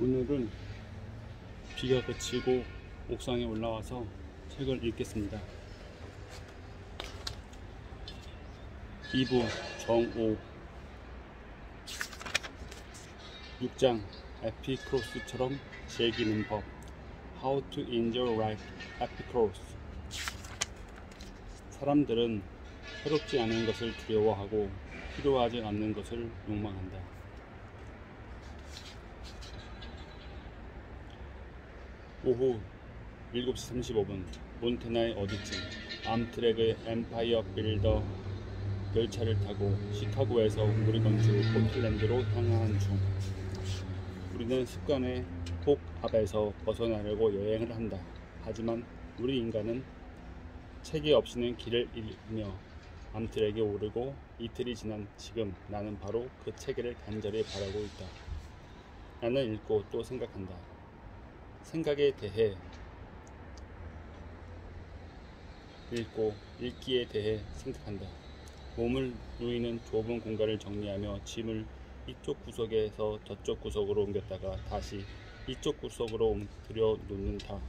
오늘은 비가 그치고 옥상에 올라와서 책을 읽겠습니다. 2부 정오 6장 에피크로스처럼 즐기는 법 How to enjoy life Epicurus. 사람들은 새롭지 않은 것을 두려워하고 필요하지 않는 것을 욕망한다. 오후 7시 35분 몬테나의 어디쯤 암트랙의 엠파이어 빌더 열차를 타고 시카고에서 무리건주 포틀랜드로 향하는 중, 우리는 습관의 폭 앞에서 벗어나려고 여행을 한다. 하지만 우리 인간은 체계 없이는 길을 잃으며 암트랙에 오르고 이틀이 지난 지금 나는 바로 그 체계를 간절히 바라고 있다. 나는 읽고 또 생각한다. 생각에 대해 읽고 읽기에 대해 생각한다. 몸을 누이는 좁은 공간을 정리하며 짐을 이쪽 구석에서 저쪽 구석으로 옮겼다가 다시 이쪽 구석으로 들여놓는다.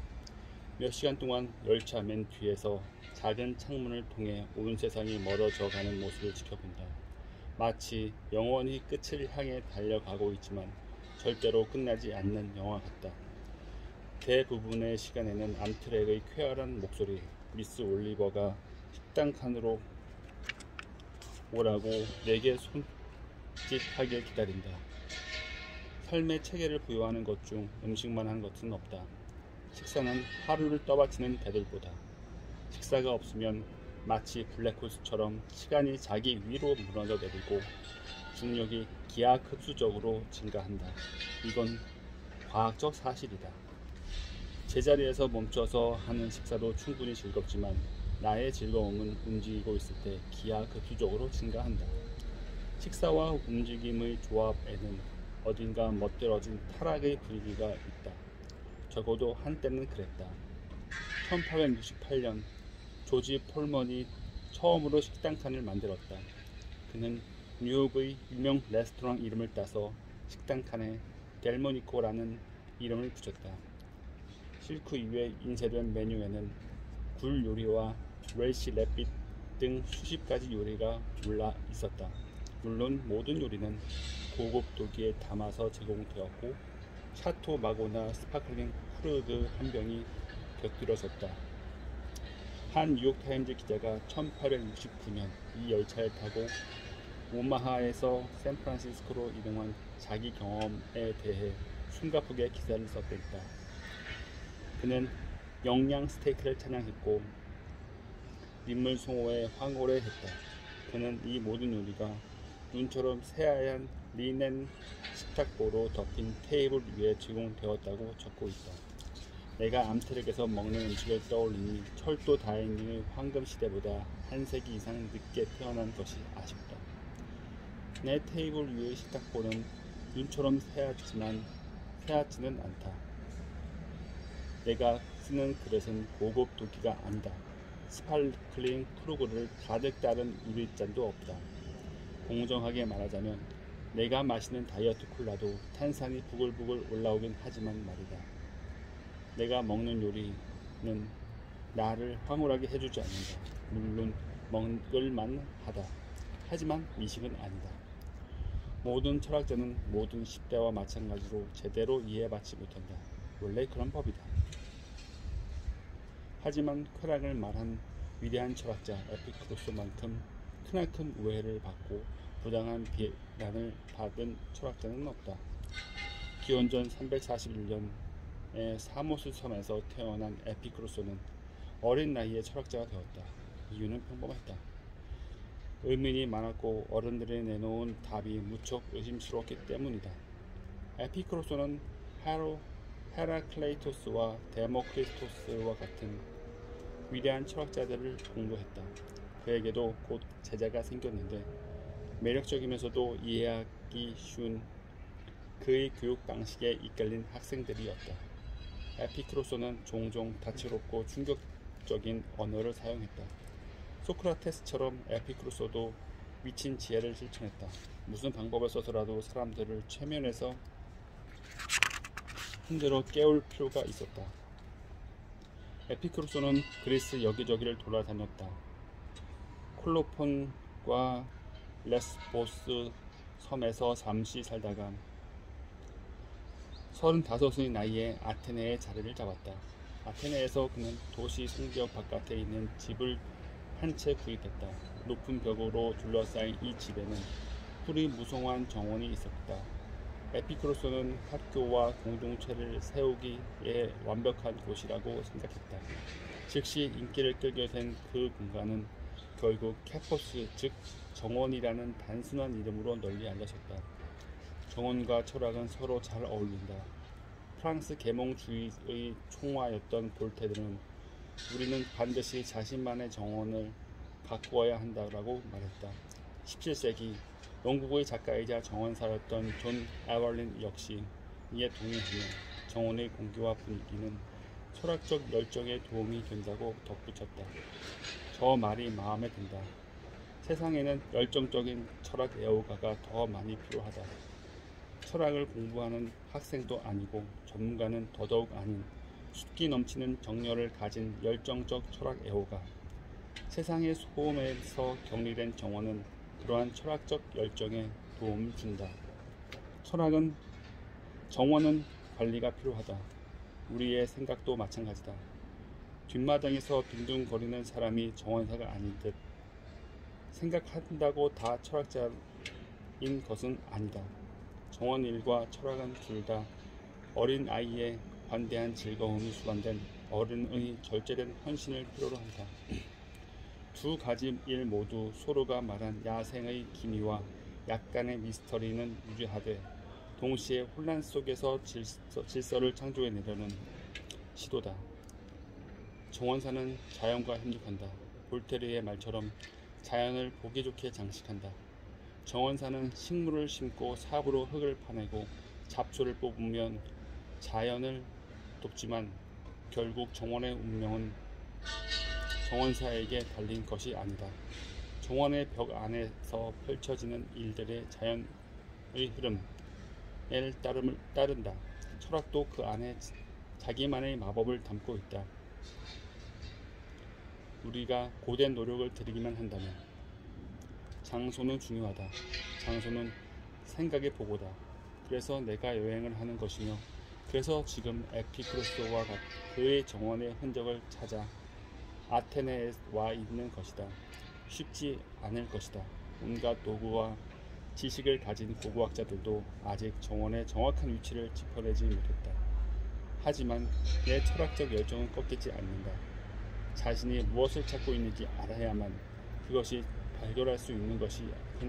몇 시간 동안 열차 맨 뒤에서 작은 창문을 통해 온 세상이 멀어져 가는 모습을 지켜본다. 마치 영원히 끝을 향해 달려가고 있지만 절대로 끝나지 않는 영화 같다. 대부분의 시간에는 암트랙의 쾌활한 목소리, 미스 올리버가 식당 칸으로 오라고 내게 손짓하게 기다린다. 삶의 체계를 부여하는 것 중 음식만 한 것은 없다. 식사는 하루를 떠받치는 배들보다. 식사가 없으면 마치 블랙홀스처럼 시간이 자기 위로 무너져 내리고 중력이 기하급수적으로 증가한다. 이건 과학적 사실이다. 제자리에서 멈춰서 하는 식사도 충분히 즐겁지만 나의 즐거움은 움직이고 있을 때 기하급수적으로 증가한다. 식사와 움직임의 조합에는 어딘가 멋들어진 타락의 분위기가 있다. 적어도 한때는 그랬다. 1868년 조지 폴먼이 처음으로 식당칸을 만들었다. 그는 뉴욕의 유명 레스토랑 이름을 따서 식당칸에 델모니코라는 이름을 붙였다. 실크 위에 인쇄된 메뉴에는 굴 요리와 웰시 랩빗 등 수십 가지 요리가 올라 있었다. 물론 모든 요리는 고급 도기에 담아서 제공되었고 샤토 마고나 스파클링 후르드 한 병이 곁들여졌다. 한 뉴욕타임즈 기자가 1869년 이 열차를 타고 오마하에서 샌프란시스코로 이동한 자기 경험에 대해 숨가쁘게 기사를 썼댔다. 그는 영양 스테이크를 찬양했고 민물 송어에 황홀해했다. 그는 이 모든 요리가 눈처럼 새하얀 리넨 식탁보로 덮인 테이블 위에 제공되었다고 적고 있다. 내가 암트랙에서 먹는 음식을 떠올리니 철도 다이닝의 황금 시대보다 한 세기 이상 늦게 태어난 것이 아쉽다. 내 테이블 위의 식탁보는 눈처럼 새하지는 않다. 내가 쓰는 그릇은 고급 도기가 아니다. 스파클링 크루그를 가득 따른 유리잔도 없다. 공정하게 말하자면 내가 마시는 다이어트 콜라도 탄산이 부글부글 올라오긴 하지만 말이다. 내가 먹는 요리는 나를 황홀하게 해주지 않는다. 물론 먹을만 하다. 하지만 미식은 아니다. 모든 철학자는 모든 10대와 마찬가지로 제대로 이해받지 못한다. 원래 그런 법이다. 하지만 쾌락을 말한 위대한 철학자 에피크로스만큼 크나큰 오해를 받고 부당한 비난을 받은 철학자는 없다. 기원전 341년에 사모스 섬에서 태어난 에피크로스는 어린 나이에 철학자가 되었다. 이유는 평범했다. 의문이 많았고 어른들이 내놓은 답이 무척 의심스러웠기 때문이다. 에피크로스는 헤라클레이토스와 데모크리토스와 같은 위대한 철학자들을 공부했다. 그에게도 곧 제자가 생겼는데 매력적이면서도 이해하기 쉬운 그의 교육 방식에 이끌린 학생들이었다. 에피크로스는 종종 다채롭고 충격적인 언어를 사용했다. 소크라테스처럼 에피크로스도 미친 지혜를 실천했다. 무슨 방법을 써서라도 사람들을 최면에서 흔들어 깨울 필요가 있었다. 에피크로스는 그리스 여기저기를 돌아다녔다. 콜로폰과 레스보스 섬에서 잠시 살다가 35의 나이에 아테네에 자리를 잡았다. 아테네에서 그는 도시 성벽 바깥에 있는 집을 한 채 구입했다. 높은 벽으로 둘러싸인 이 집에는 풀이 무성한 정원이 있었다. 에피크로스는 학교와 공동체를 세우기에 완벽한 곳이라고 생각했다. 즉시 인기를 끌게 된 그 공간은 결국 캐포스, 즉 정원이라는 단순한 이름으로 널리 알려졌다. 정원과 철학은 서로 잘 어울린다. 프랑스 계몽주의의 총화였던 볼테르는 우리는 반드시 자신만의 정원을 가꾸어야 한다라고 말했다. 17세기 영국의 작가이자 정원사였던 존 에벌린 역시 이에 동의하며 정원의 공기와 분위기는 철학적 열정에 도움이 된다고 덧붙였다. 저 말이 마음에 든다. 세상에는 열정적인 철학 애호가가 더 많이 필요하다. 철학을 공부하는 학생도 아니고 전문가는 더더욱 아닌 숫기 넘치는 정열을 가진 열정적 철학 애호가. 세상의 소음에서 격리된 정원은 그러한 철학적 열정에 도움을 준다. 정원은 관리가 필요하다. 우리의 생각도 마찬가지다. 뒷마당에서 빈둥거리는 사람이 정원사가 아닌 듯 생각한다고 다 철학자인 것은 아니다. 정원 일과 철학은 둘 다 어린 아이의 관대한 즐거움이 수반된 어른의 절제된 헌신을 필요로 한다. 두 가지 일 모두 서로가 말한 야생의 기미와 약간의 미스터리는 유지하되 동시에 혼란 속에서 질서를 창조해내려는 시도다. 정원사는 자연과 협력한다. 볼테르의 말처럼 자연을 보기 좋게 장식한다. 정원사는 식물을 심고 삽으로 흙을 파내고 잡초를 뽑으면 자연을 돕지만 결국 정원의 운명은 정원사에게 달린 것이 아니다. 정원의 벽 안에서 펼쳐지는 일들의 자연의 흐름을 따른다. 철학도 그 안에 자기만의 마법을 담고 있다. 우리가 고된 노력을 들이기만 한다면. 장소는 중요하다. 장소는 생각의 보고다. 그래서 내가 여행을 하는 것이며 그래서 지금 에피크로스와 그의 정원의 흔적을 찾아 아테네에 와 있는 것이다. 쉽지 않을 것이다. 온갖 도구와 지식을 가진 고고학자들도 아직 정원의 정확한 위치를 짚어내지 못했다. 하지만 내 철학적 열정은 꺾이지 않는다. 자신이 무엇을 찾고 있는지 알아야만 그것이 발견할 수 있는 것이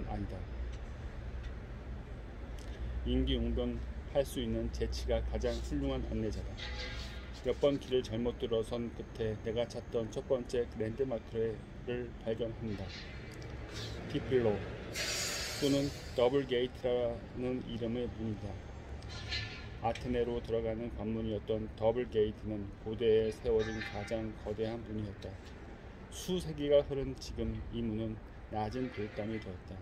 아니다. 임기응변할 수 있는 재치가 가장 훌륭한 안내자다. 몇 번 길을 잘못 들어선 끝에 내가 찾던 첫 번째 랜드마크를 발견한다. 딥블로 또는 더블 게이트라는 이름의 문이다. 아테네로 들어가는 관문이었던 더블 게이트는 고대에 세워진 가장 거대한 문이었다. 수세기가 흐른 지금 이 문은 낮은 돌담이 되었다.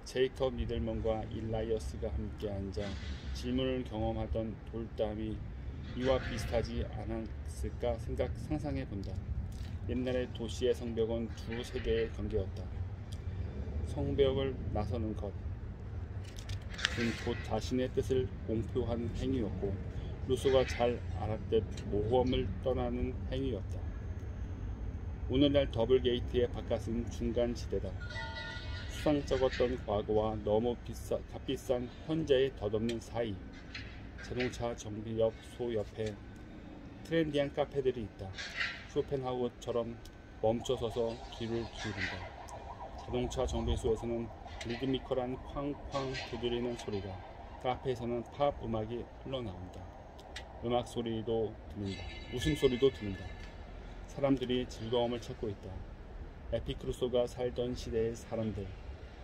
제이컵 니들먼과 일라이어스가 함께 앉아 질문을 경험하던 돌담이 이와 비슷하지 않았을까 상상해 본다. 옛날의 도시의 성벽은 두 세계의 경계였다. 성벽을 나서는 것은 곧 자신의 뜻을 공표한 행위였고 루소가 잘 알았듯 모험을 떠나는 행위였다. 오늘날 더블 게이트의 바깥은 중간 지대다. 수상쩍었던 과거와 너무 값비싼 현재의 덧없는 사이. 자동차 정비소 옆에 트렌디한 카페들이 있다. 쇼펜하우처럼 멈춰서서 귀를 기울인다. 자동차 정비소에서는 리드미컬한 쾅쾅 두드리는 소리가, 카페에서는 팝 음악이 흘러나온다. 음악 소리도 들린다. 웃음소리도 들린다. 사람들이 즐거움을 찾고 있다. 에피크루소가 살던 시대의 사람들,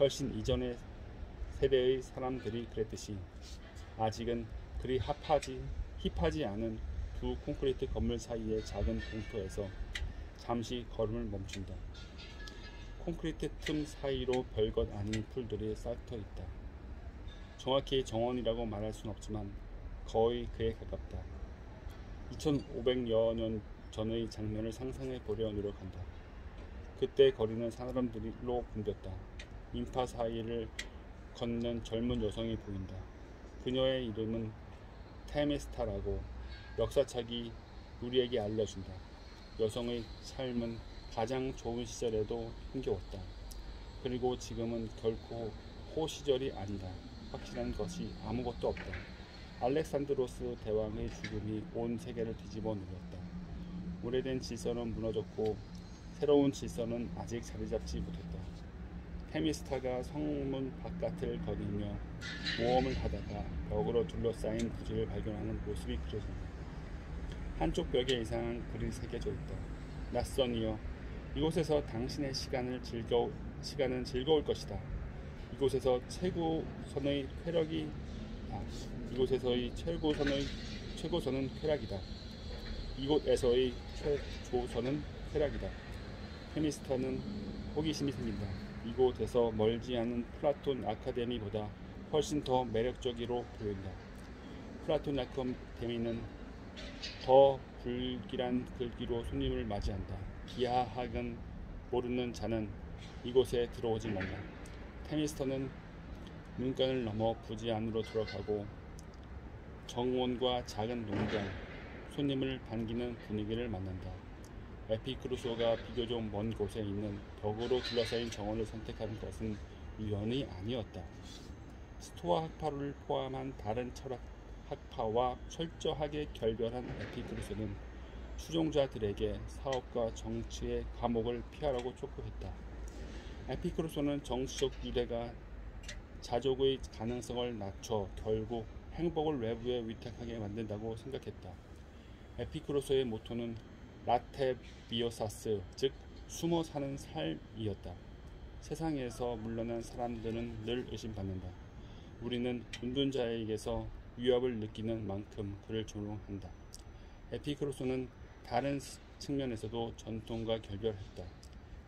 훨씬 이전의 세대의 사람들이 그랬듯이 아직은 그리 힙하지 않은 두 콘크리트 건물 사이의 작은 공터에서 잠시 걸음을 멈춘다. 콘크리트 틈 사이로 별것 아닌 풀들이 싹터 있다. 정확히 정원이라고 말할 순 없지만 거의 그에 가깝다. 2500여 년 전의 장면을 상상해 보려 노력한다. 그때 거리는 사람들로 붐볐다. 인파 사이를 걷는 젊은 여성이 보인다. 그녀의 이름은 테미스타라고 역사책이 우리에게 알려준다. 여성의 삶은 가장 좋은 시절에도 힘겨웠다. 그리고 지금은 결코 호시절이 아니다. 확실한 것이 아무것도 없다. 알렉산드로스 대왕의 죽음이 온 세계를 뒤집어 놓았다. 오래된 질서는 무너졌고 새로운 질서는 아직 자리잡지 못했다. 테미스타가 성문 바깥을 거니며 모험을 하다가 벽으로 둘러싸인 부지를 발견하는 모습이 그려진다. 한쪽 벽에 이상한 글이 새겨져 있다. 낯선이여, 이곳에서 당신의 시간은 즐거울 것이다. 이곳에서의 최고선은 쾌락이다. 이곳에서의 최조선은 쾌락이다. 테미스타는 호기심이 생긴다. 이곳에서 멀지 않은 플라톤 아카데미보다 훨씬 더 매력적으로 보인다. 플라톤 아카데미는 더 불길한 글귀로 손님을 맞이한다. 기하학은 모르는 자는 이곳에 들어오지 말라. 테미스터는 문간을 넘어 부지 안으로 들어가고 정원과 작은 농장, 손님을 반기는 분위기를 만난다. 에피크루소가 비교적 먼 곳에 있는 벽으로 둘러싸인 정원을 선택한 것은 우연이 아니었다. 스토아 학파를 포함한 다른 철학 학파와 철저하게 결별한 에피크루소는 추종자들에게 사업과 정치의 과목을 피하라고 촉구했다. 에피크루소는 정치적 유대가 자족의 가능성을 낮춰 결국 행복을 외부에 위탁하게 만든다고 생각했다. 에피크루소의 모토는 라테비오사스, 즉 숨어 사는 삶이었다. 세상에서 물러난 사람들은 늘 의심받는다. 우리는 운둔자에게서 위협을 느끼는 만큼 그를 존중한다. 에피크루소는 다른 측면에서도 전통과 결별했다.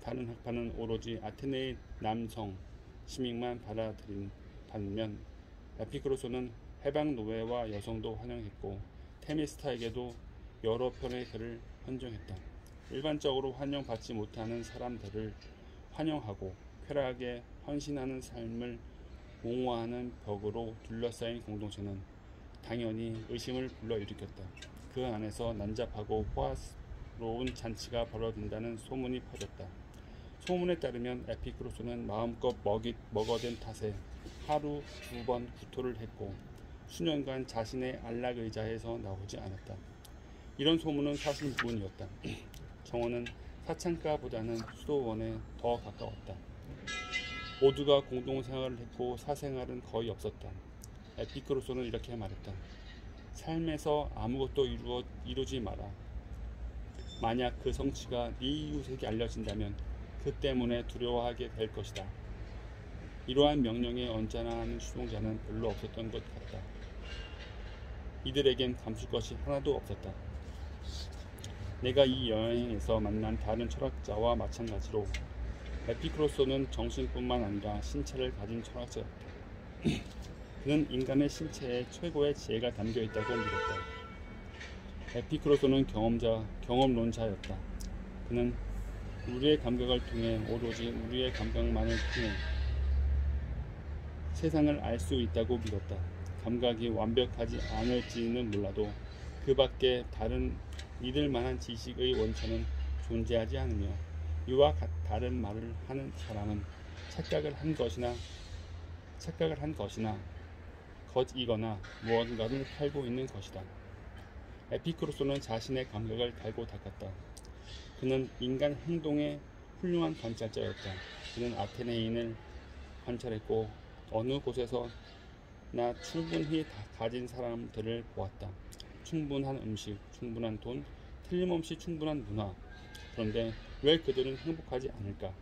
다른 학파는 오로지 아테네의 남성 시민만 반면 에피크루소는 해방 노예와 여성도 환영했고 테미스타에게도 여러 편의 글을 헌정했다. 일반적으로 환영받지 못하는 사람들을 환영하고 쾌락에 헌신하는 삶을 옹호하는 벽으로 둘러싸인 공동체는 당연히 의심을 불러일으켰다. 그 안에서 난잡하고 호화로운 잔치가 벌어진다는 소문이 퍼졌다. 소문에 따르면 에피크루소는 마음껏 먹어댄 탓에 하루 2번 구토를 했고 수년간 자신의 안락의자에서 나오지 않았다. 이런 소문은 사실 무근이었다. 정원은 사창가보다는 수도원에 더 가까웠다. 모두가 공동생활을 했고 사생활은 거의 없었다. 에피크루소는 이렇게 말했다. 삶에서 아무것도 이루지 마라. 만약 그 성취가 네 이웃에게 알려진다면 그 때문에 두려워하게 될 것이다. 이러한 명령에 언짢아하는 추종자는 별로 없었던 것 같다. 이들에겐 감출 것이 하나도 없었다. 내가 이 여행에서 만난 다른 철학자와 마찬가지로 에피크루소는 정신뿐만 아니라 신체를 가진 철학자였다. 그는 인간의 신체에 최고의 지혜가 담겨 있다고 믿었다. 에피크루소는 경험론자였다. 그는 우리의 감각을 통해 오로지 우리의 감각만을 통해 세상을 알 수 있다고 믿었다. 감각이 완벽하지 않을지는 몰라도 그 밖에 다른 믿을 만한 지식의 원천은 존재하지 않으며 이와 다른 말을 하는 사람은 착각을 한 것이나 겉이거나 무언가를 팔고 있는 것이다. 에피크루소는 자신의 감각을 달고 닦았다. 그는 인간 행동의 훌륭한 관찰자였다. 그는 아테네인을 관찰했고 어느 곳에서나 충분히 가진 사람들을 보았다. 충분한 음식, 충분한 돈, 틀림없이 충분한 문화. 그런데 왜 그들은 행복하지 않을까?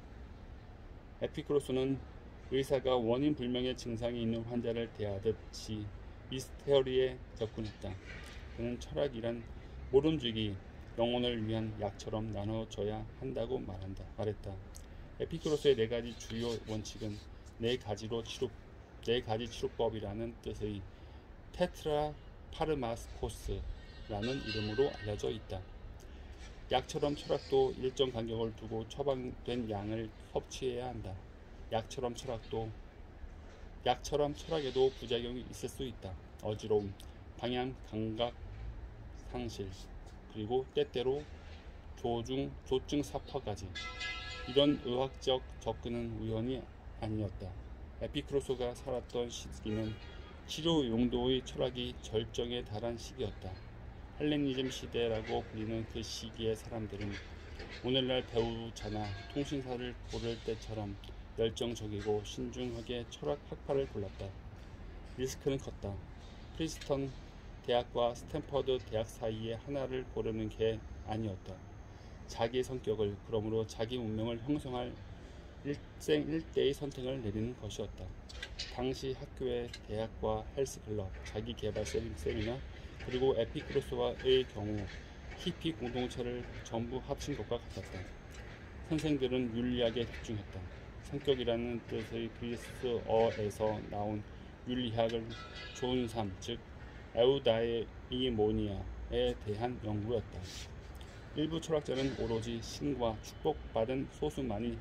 에피크루소는 의사가 원인 불명의 증상이 있는 환자를 대하듯이 미스테리에 접근했다. 그는 철학이란 모름지기, 영혼을 위한 약처럼 나눠져야 한다고 말했다. 에피크루소의 4가지 주요 원칙은 4가지 치료법이라는 뜻의 테트라 파르마스코스라는 이름으로 알려져 있다. 약처럼 철학도 일정 간격을 두고 처방된 양을 섭취해야 한다. 약처럼 철학에도 부작용이 있을 수 있다. 어지러움, 방향 감각 상실, 그리고 때때로 조증 사파까지. 이런 의학적 접근은 우연이 아니었다. 에피쿠로스가 살았던 시기는 치료 용도의 철학이 절정에 달한 시기였다. 헬레니즘 시대라고 불리는 그 시기의 사람들은 오늘날 배우자나 통신사를 고를 때처럼 열정적이고 신중하게 철학 학파를 골랐다. 리스크는 컸다. 프린스턴 대학과 스탠퍼드 대학 사이에 하나를 고르는 게 아니었다. 자기 성격을, 그러므로 자기 운명을 형성할 일생일대의 선택을 내리는 것이었다. 당시 학교의 대학과 헬스클럽, 자기개발 세미나, 그리고 에피쿠로스와의 경우 히피 공동체를 전부 합친 것과 같았다. 선생들은 윤리학에 집중했다. 성격이라는 뜻의 그리스어에서 나온 윤리학을 좋은 삶, 즉 에우다이모니아에 대한 연구였다. 일부 철학자는 오로지 신과 축복받은 소수만이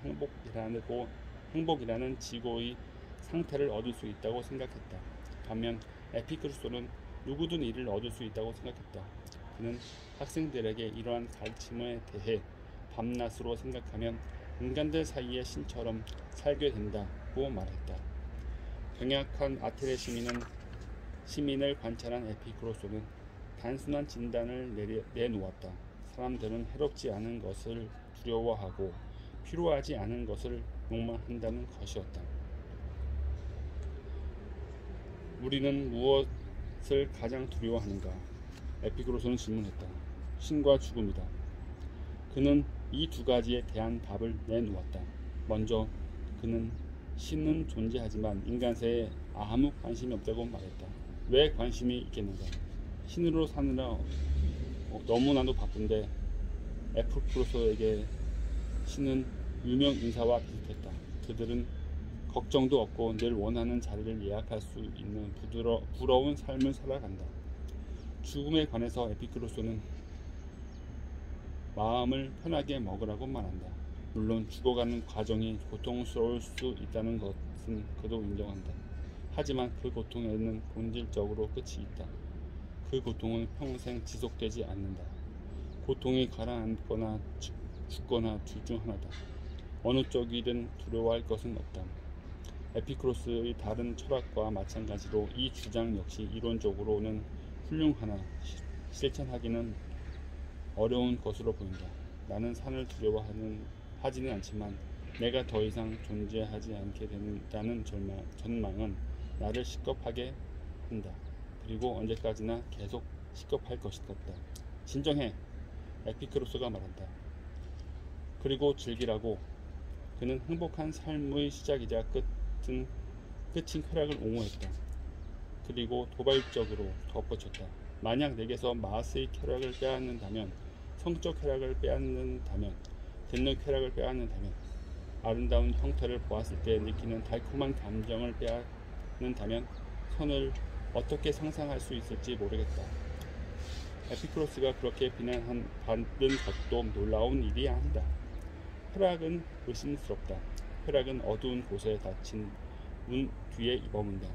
행복이라는 지고의 상태를 얻을 수 있다고 생각했다. 반면 에피쿠로스는 누구든 이를 얻을 수 있다고 생각했다. 그는 학생들에게 이러한 가르침에 대해 밤낮으로 생각하면 인간들 사이의 신처럼 살게 된다고 말했다. 병약한 아테네 시민을 관찰한 에피쿠로스는 단순한 진단을 내놓았다. 사람들은 해롭지 않은 것을 두려워하고 필요하지 않은 것을 욕망한다는 것이었다. 우리는 무엇을 가장 두려워하는가? 에피쿠로스는 질문했다. 신과 죽음이다. 그는 이 두 가지에 대한 답을 내놓았다. 먼저 그는 신은 존재하지만 인간세에 아무 관심이 없다고 말했다. 왜 관심이 있겠는가? 신으로 사느라 너무나도 바쁜데 에피쿠로스에게 신은 유명 인사와 비슷했다. 그들은 걱정도 없고 늘 원하는 자리를 예약할 수 있는 부러운 삶을 살아간다. 죽음에 관해서 에피쿠로스는 마음을 편하게 먹으라고 말한다. 물론 죽어가는 과정이 고통스러울 수 있다는 것은 그도 인정한다. 하지만 그 고통에는 본질적으로 끝이 있다. 그 고통은 평생 지속되지 않는다. 고통이 가라앉거나 죽거나 둘 중 하나다. 어느 쪽이든 두려워할 것은 없다. 에피쿠로스의 다른 철학과 마찬가지로 이 주장 역시 이론적으로는 훌륭하나 실천하기는 어려운 것으로 보인다. 나는 산을 두려워하지는 않지만 내가 더 이상 존재하지 않게 된다는 전망은 나를 시겁하게 한다. 그리고 언제까지나 계속 시겁할 것이다. 진정해. 에피쿠로스가 말한다. 그리고 즐기라고. 그는 행복한 삶의 시작이자 끝인 쾌락을 옹호했다. 그리고 도발적으로 덧붙였다. 만약 내게서 마스의 쾌락을 빼앗는다면, 성적 쾌락을 빼앗는다면, 듣는 쾌락을 빼앗는다면, 아름다운 형태를 보았을 때 느끼는 달콤한 감정을 빼앗는다면 선을 어떻게 상상할 수 있을지 모르겠다. 에피쿠로스가 그렇게 비난받는 것도 놀라운 일이 아니다. 쾌락은 의심스럽다. 쾌락은 어두운 곳에 닫힌 문 뒤에 머문다.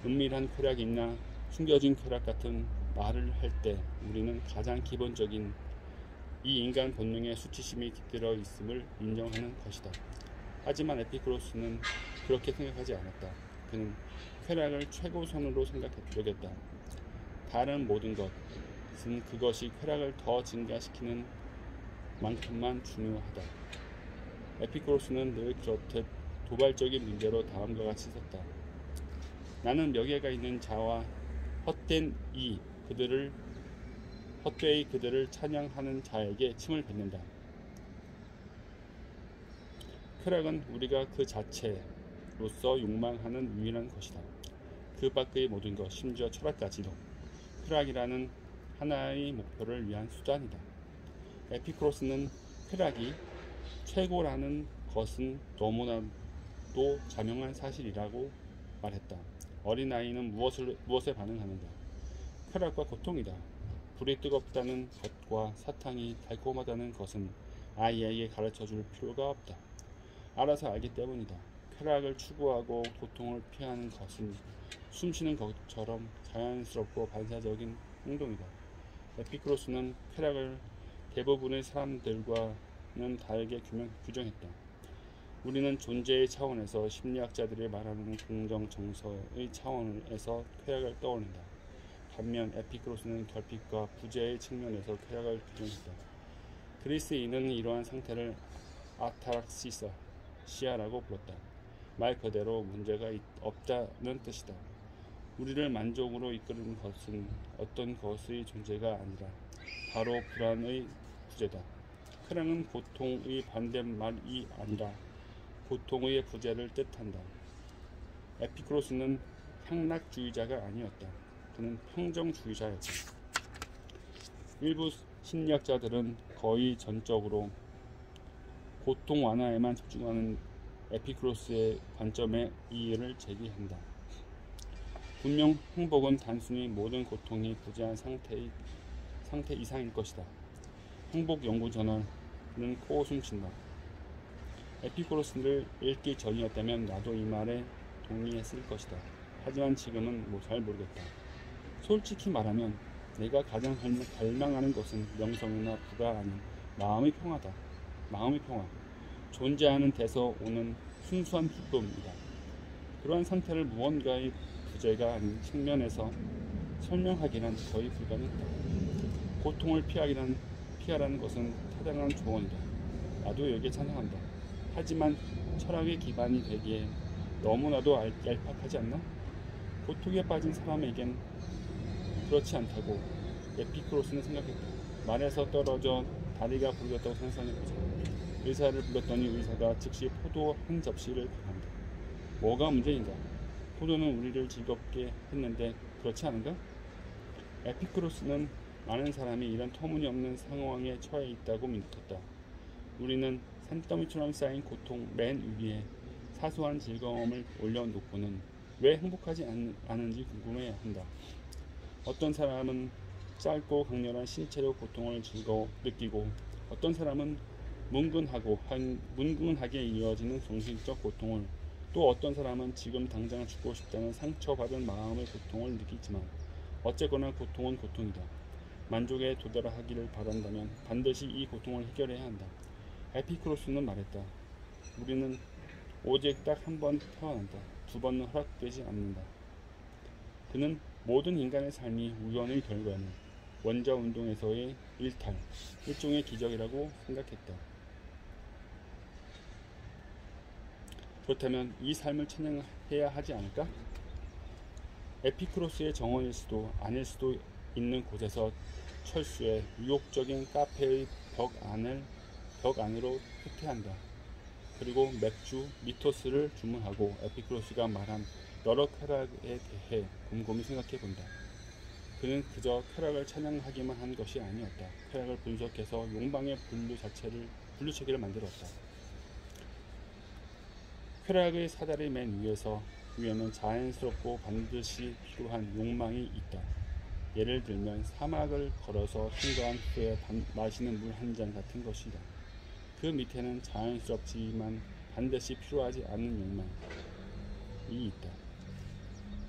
은밀한 쾌락이나 숨겨진 쾌락 같은 말을 할 때 우리는 가장 기본적인 이 인간 본능의 수치심이 깃들어 있음을 인정하는 것이다. 하지만 에피쿠로스는 그렇게 생각하지 않았다. 그는 쾌락을 최고선으로 여겼다. 다른 모든 것은 그것이 쾌락을 더 증가시키는 만큼만 중요하다. 에피쿠로스는 늘 그렇듯 도발적인 문제로 다음과 같이 썼다. 나는 명예가 있는 자와 헛되이 그들을 찬양하는 자에게 침을 뱉는다. 쾌락은 우리가 그 자체로서 욕망하는 유일한 것이다. 그 밖의 모든 것, 심지어 철학까지도 쾌락이라는 하나의 목표를 위한 수단이다. 에피쿠로스는 쾌락이 최고라는 것은 너무나도 자명한 사실이라고 말했다. 어린아이는 무엇에 반응하는가? 쾌락과 고통이다. 불이 뜨겁다는 것과 사탕이 달콤하다는 것은 아이에게 가르쳐줄 필요가 없다. 알아서 알기 때문이다. 쾌락을 추구하고 고통을 피하는 것은 숨쉬는 것처럼 자연스럽고 반사적인 행동이다. 에피쿠로스는 쾌락을 대부분의 사람들과는 다르게 규정했다. 우리는 존재의 차원에서 심리학자들이 말하는 긍정 정서의 차원에서 쾌락을 떠올린다. 반면 에피쿠로스는 결핍과 부재의 측면에서 쾌락을 규정했다. 그리스인은 이러한 상태를 아타락시아라고 불렀다. 말 그대로 문제가 없다는 뜻이다. 우리를 만족으로 이끄는 것은 어떤 것의 존재가 아니라 바로 불안의 부재다. 쾌락은 고통의 반대말이 아니라 고통의 부재를 뜻한다. 에피쿠로스는 향락주의자가 아니었다. 그는 평정주의자였다. 일부 심리학자들은 거의 전적으로 고통 완화에만 집중하는 에피쿠로스의 관점에 이의를 제기한다. 분명 행복은 단순히 모든 고통이 부재한 상태 이상일 것이다. 행복 연구 저널은 코웃음 친다. 에피쿠로스를 읽기 전이었다면 나도 이 말에 동의했을 것이다. 하지만 지금은 잘 모르겠다. 솔직히 말하면 내가 가장 갈망하는 것은 명성이나 부가 아닌 마음의 평화다. 마음의 평화. 존재하는 데서 오는 순수한 기쁨이다. 그러한 상태를 무언가의 부재가 아닌 측면에서 설명하기란 거의 불가능하다. 고통을 피하라는 것은 타당한 조언이다. 나도 여기에 찬성한다. 하지만 철학의 기반이 되기에 너무나도 얄팍하지 않나? 고통에 빠진 사람에겐 그렇지 않다고 에피쿠로스는 생각했다. 말에서 떨어져 다리가 부러졌다고 상상해보자. 의사를 불렀더니 의사가 즉시 포도 한 접시를 가한다. 뭐가 문제인가? 포도는 우리를 즐겁게 했는데 그렇지 않은가? 에피쿠로스는 많은 사람이 이런 터무니없는 상황에 처해 있다고 믿었다. 우리는 산더미처럼 쌓인 고통 맨 위에 사소한 즐거움을 올려놓고는 왜 행복하지 않은지 궁금해한다. 어떤 사람은 짧고 강렬한 신체적 고통을 느끼고 어떤 사람은 문근하게 이어지는 정신적 고통을, 또 어떤 사람은 지금 당장 죽고 싶다는 상처받은 마음의 고통을 느끼지만 어쨌거나 고통은 고통이다. 만족에 도달하기를 바란다면 반드시 이 고통을 해결해야 한다. 에피쿠로스는 말했다. 우리는 오직 딱 한 번 태어난다. 두 번은 허락되지 않는다. 그는 모든 인간의 삶이 우연의 결과는 원자운동에서의 일탈, 일종의 기적이라고 생각했다. 그렇다면 이 삶을 찬양해야 하지 않을까? 에피쿠로스의 정원일 수도 아닐 수도 있는 곳에서 철수해 유혹적인 카페의 벽 안으로 후퇴한다. 그리고 맥주 미토스를 주문하고 에피쿠로스가 말한 여러 쾌락에 대해 곰곰이 생각해 본다. 그는 그저 쾌락을 찬양하기만 한 것이 아니었다. 쾌락을 분석해서 욕망의 분류체계를 만들었다. 쾌락의 사다리 맨 위에는 자연스럽고 반드시 필요한 욕망이 있다. 예를 들면 사막을 걸어서 통과한 후에 마시는 물 한 잔 같은 것이다. 그 밑에는 자연스럽지만 반드시 필요하지 않은 욕망이 있다.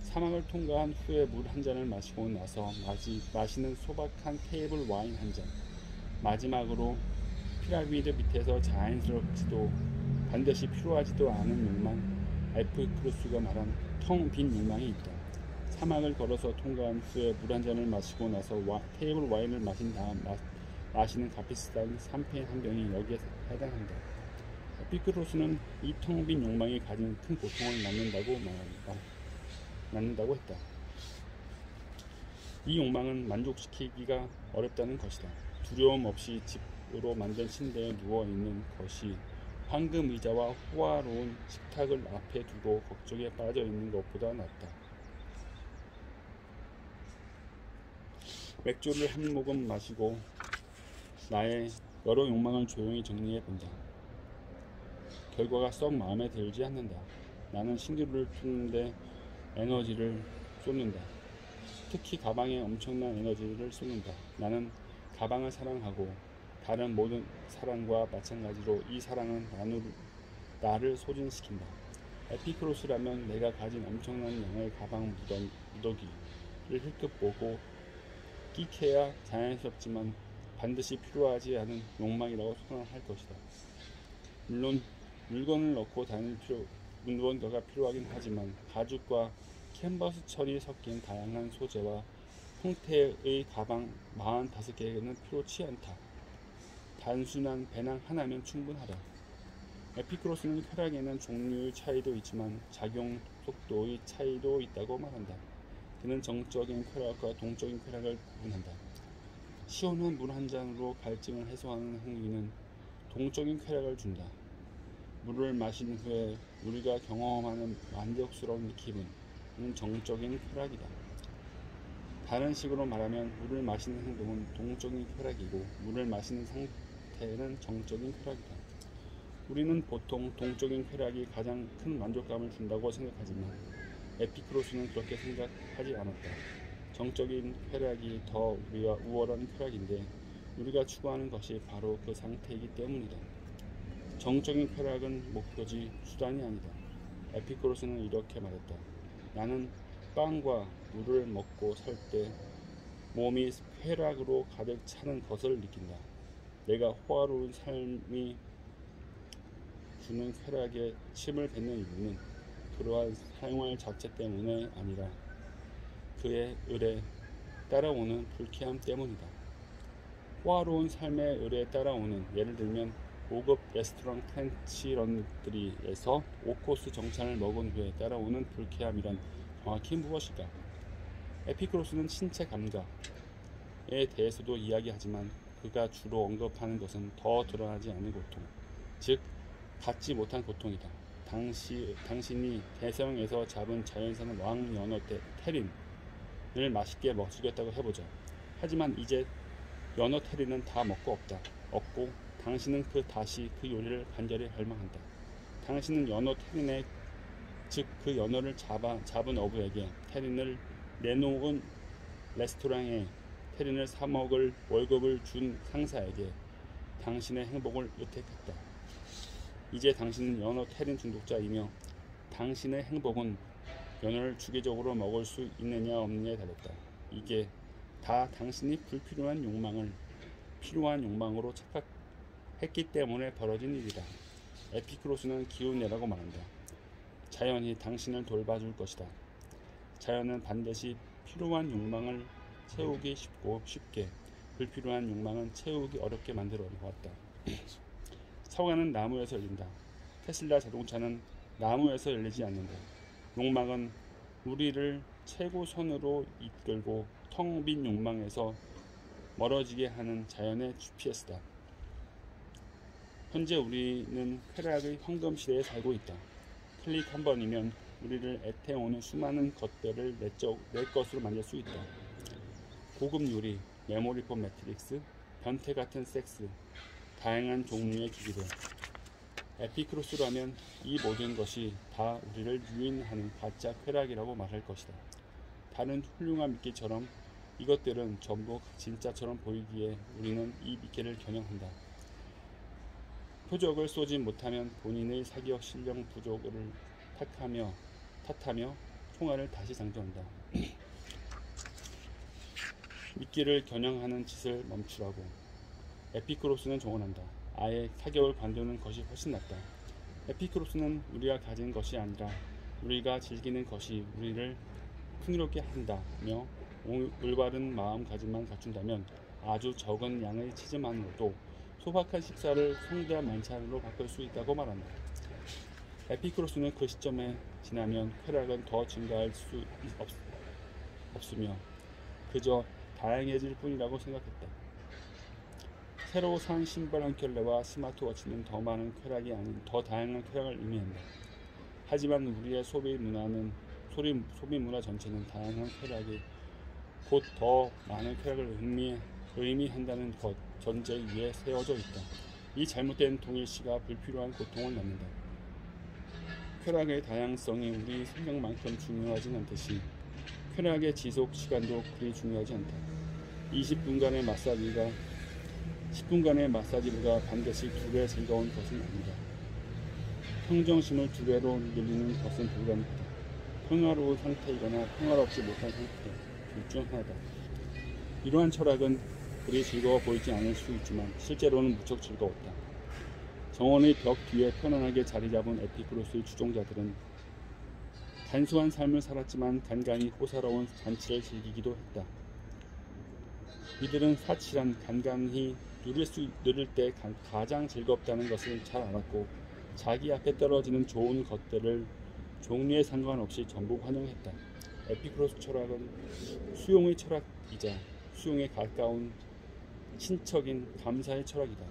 사막을 통과한 후에 물 한 잔을 마시고 나서 마시는 소박한 테이블 와인 한 잔. 마지막으로 피라미드 밑에서 자연스럽지도 반드시 필요하지도 않은 욕망, 에피쿠로스가 말한 텅 빈 욕망이 있다. 사막을 걸어서 통과한 후에 물 한 잔을 마시고 나서 테이블 와인을 마신 다음 마시는 값비싼 샴페인 한 병이 여기에 해당한다. 에피쿠로스는 이 텅 빈 욕망이 가진 큰 고통을 낳는다고 했다. 이 욕망은 만족시키기가 어렵다는 것이다. 두려움 없이 집으로 만든 침대에 누워있는 것이 황금 의자와 호화로운 식탁을 앞에 두고 걱정에 빠져 있는 것보다 낫다. 맥주를 한 모금 마시고 나의 여러 욕망을 조용히 정리해 본다. 결과가 썩 마음에 들지 않는다. 나는 신기루를 피우는데 에너지를 쏟는다. 특히 가방에 엄청난 에너지를 쏟는다. 나는 가방을 사랑하고 다른 모든 사랑과 마찬가지로 이 사랑은 나를 소진시킨다. 에피크로스라면 내가 가진 엄청난 양의 가방 무더기를 힐끗 보고 끼케야 자연스럽지만 반드시 필요하지 않은 욕망이라고 선언할 것이다. 물론 물건을 넣고 다닐 무언가가 필요하긴 하지만 가죽과 캔버스 철이 섞인 다양한 소재와 형태의 가방 45개는 필요치 않다. 단순한 배낭 하나면 충분하다. 에피크로스는 쾌락에는 종류의 차이도 있지만 작용 속도의 차이도 있다고 말한다. 그는 정적인 쾌락과 동적인 쾌락을 구분한다. 시원한 물 한 잔으로 갈증을 해소하는 행위는 동적인 쾌락을 준다. 물을 마신 후에 우리가 경험하는 만족스러운 기분은 정적인 쾌락이다. 다른 식으로 말하면 물을 마시는 행동은 동적인 쾌락이고 물을 마시는 상태는 정적인 쾌락이다. 우리는 보통 동적인 쾌락이 가장 큰 만족감을 준다고 생각하지만 에피크로스는 그렇게 생각하지 않았다. 정적인 쾌락이 더 우월한 쾌락인데 우리가 추구하는 것이 바로 그 상태이기 때문이다. 정적인 쾌락은 목표지 수단이 아니다. 에피크로스는 이렇게 말했다. 나는 빵과 물을 먹고 살 때 몸이 쾌락으로 가득 차는 것을 느낀다. 내가 호화로운 삶이 주는 쾌락에 침을 뱉는 이유는 그러한 생활 자체 때문에 아니라 그의 을에 따라오는 불쾌함 때문이다. 호화로운 삶의 을에 따라오는, 예를 들면 5급 레스토랑 프렌치런드리에서 5코스 정찬을 먹은 후에 따라오는 불쾌함이란 정확히 무엇일까? 에피크로스는 신체 감각에 대해서도 이야기하지만 그가 주로 언급하는 것은 더 드러나지 않은 고통, 즉 갖지 못한 고통이다. 당신이 대서양에서 잡은 자연산 왕연어 테린을 맛있게 먹으겠다고 해보자. 하지만 이제 연어 테린은 다 없고 당신은 다시 그 요리를 간절히 갈망한다. 당신은 연어 테린의, 즉 그 연어를 잡은 어부에게 테린을 내놓은 레스토랑에 테린을 사 먹을 월급을 준 상사에게 당신의 행복을 의택했다. 이제 당신은 연어 테린 중독자이며 당신의 행복은 연어를 주기적으로 먹을 수 있느냐 없느냐에 달렸다. 이게 다 당신이 불필요한 욕망을 필요한 욕망으로 착각했기 때문에 벌어진 일이다. 에피크로스는 기운내라고 말한다. 자연이 당신을 돌봐줄 것이다. 자연은 반드시 필요한 욕망을 채우기 쉽게 불필요한 욕망은 채우기 어렵게 만들어 놓았다. 사과는 나무에서 열린다. 테슬라 자동차는 나무에서 열리지 않는다. 욕망은 우리를 최고선으로 이끌고 텅 빈 욕망에서 멀어지게 하는 자연의 GPS다. 현재 우리는 쾌락의 황금시대에 살고 있다. 클릭 한 번이면 우리를 애태우는 수많은 것들을 내 것으로 만들 수 있다. 고급 요리, 메모리 폼 매트릭스, 변태 같은 섹스, 다양한 종류의 기기들. 에피크로스라면 이 모든 것이 다 우리를 유인하는 가짜 쾌락이라고 말할 것이다. 다른 훌륭한 미끼처럼 이것들은 전부 진짜처럼 보이기에 우리는 이 미끼를 겨냥한다. 표적을 쏘지 못하면 본인의 사기력 실력 부족을 탓하며 총알을 다시 장전한다. 미끼를 겨냥하는 짓을 멈추라고 에피크로스는 조언한다. 아예 사격을 관두는 것이 훨씬 낫다. 에피크로스는 우리가 가진 것이 아니라 우리가 즐기는 것이 우리를 풍요롭게 한다며 올바른 마음가짐만 갖춘다면 아주 적은 양의 치즈만으로도 소박한 식사를 성대한 만찬으로 바꿀 수 있다고 말한다. 에피크로스는 그 시점에 지나면 쾌락은 더 증가할 수 없으며 그저 다양해질 뿐이라고 생각했다. 새로 산 신발 한 켤레와 스마트워치는 더 많은 쾌락이 아닌 더 다양한 쾌락을 의미한다. 하지만 우리의 소비 문화 전체는 다양한 쾌락이 곧 더 많은 쾌락을 의미한다는 것 전제 위에 세워져 있다. 이 잘못된 동일시가 불필요한 고통을 낳는다. 쾌락의 다양성이 우리 생각만큼 중요하진 않듯이 쾌락의 지속 시간도 그리 중요하지 않다. 20분간의 마사지가 10분간의 마사지보다 반드시 2배 즐거운 것은 아니다. 평정심을 2배로 늘리는 것은 불가능하다. 평화로운 상태이거나 평화롭지 못한 상태, 둘 중 하나다. 이러한 철학은 그리 즐거워 보이지 않을 수 있지만 실제로는 무척 즐거웠다. 정원의 벽 뒤에 편안하게 자리 잡은 에피쿠로스의 추종자들은 간소한 삶을 살았지만 간간히 호사로운 잔치를 즐기기도 했다. 이들은 사치란 간간히 누릴 때 가장 즐겁다는 것을 잘 알았고 자기 앞에 떨어지는 좋은 것들을 종류에 상관없이 전부 환영했다. 에피쿠로스 철학은 수용의 철학이자 수용에 가까운 친척인 감사의 철학이다.